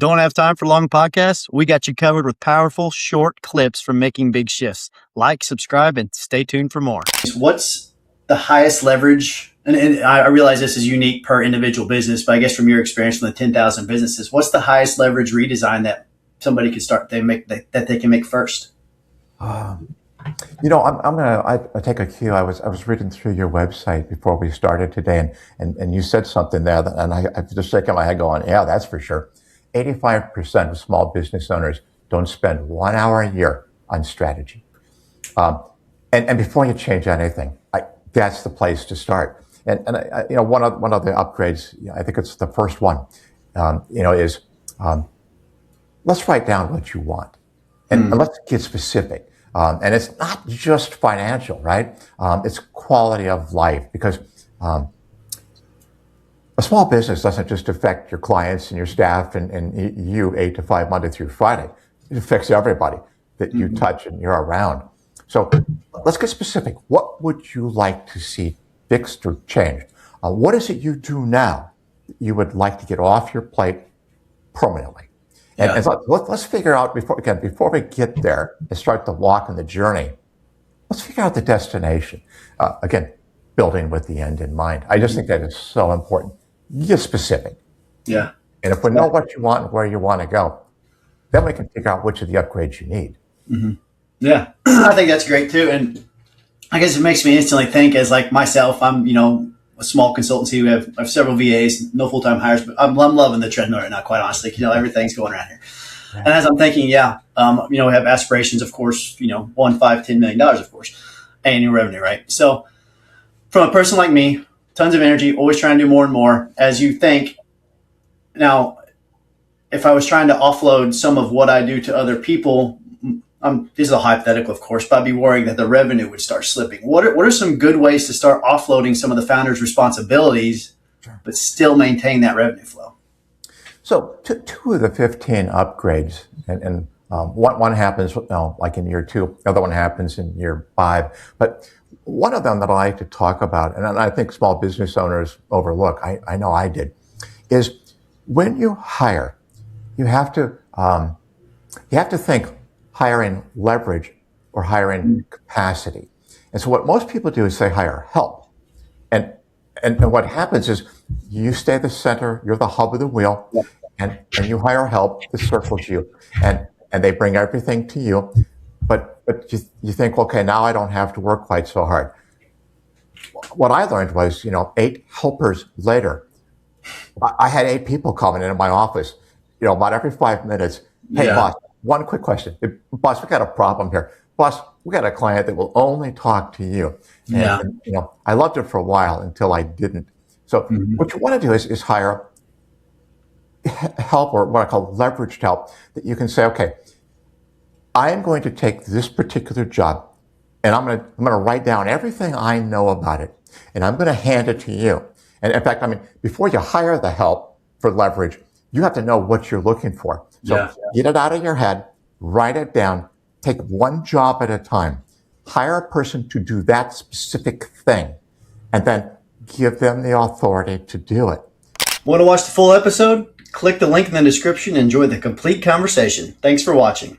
Don't have time for long podcasts? We got you covered with powerful, short clips from Making Big Shifts. Like, subscribe, and stay tuned for more. What's the highest leverage? And I realize this is unique per individual business, but I guess from your experience from the 10,000 businesses, what's the highest leverage redesign that somebody can start, that they can make first? I take a cue. I was reading through your website before we started today, and you said something there, and I just shaking my head going, yeah, that's for sure. 85% of small business owners don't spend 1 hour a year on strategy. And before you change anything, that's the place to start. And one of the upgrades, I think it's the first one, is let's write down what you want, and let's get specific. And it's not just financial, right? It's quality of life, because a small business doesn't just affect your clients and your staff and you 8 to 5 Monday through Friday. It affects everybody that you touch and you're around. So let's get specific. What would you like to see fixed or changed? What is it you do now that you would like to get off your plate permanently? And so let's figure out, before we get there and start the walk and the journey, let's figure out the destination. Again, building with the end in mind. I just think that is so important. Get specific. Yeah. And if we know what you want and where you want to go, then we can figure out which of the upgrades you need. Mm-hmm. Yeah. I think that's great too. And I guess it makes me instantly think, as like myself, I'm, a small consultancy. We have several VAs, no full-time hires, but I'm loving the trend right now, quite honestly. Everything's going around here. Yeah. And as I'm thinking, we have aspirations, of course, $1, $5, $10 million, of course, annual revenue, right? So from a person like me, tons of energy, always trying to do more and more. As you think, now, if I was trying to offload some of what I do to other people, this is a hypothetical, of course, but I'd be worrying that the revenue would start slipping. What are some good ways to start offloading some of the founder's responsibilities, but still maintain that revenue flow? So two of the 15 upgrades, and one happens like in year 2, the other one happens in year 5. But one of them that I like to talk about, and I think small business owners overlook, I know I did, is when you hire, you have to think hiring leverage or hiring capacity. And so what most people do is they hire help. And what happens is you stay the center, you're the hub of the wheel, and you hire help that circles you, and they bring everything to you. But you think, okay, now I don't have to work quite so hard. What I learned was, 8 helpers later, I had 8 people coming into my office, about every 5 minutes. Hey, boss, one quick question. Boss, we got a problem here. Boss, we got a client that will only talk to you. And, I loved it for a while until I didn't. So what you want to do is hire help, or what I call leveraged help, that you can say, okay, I am going to take this particular job, and I'm going to write down everything I know about it, and I'm going to hand it to you. And in fact, before you hire the help for leverage, you have to know what you're looking for. So get it out of your head, write it down, take one job at a time, hire a person to do that specific thing, and then give them the authority to do it. Want to watch the full episode? Click the link in the description and enjoy the complete conversation. Thanks for watching.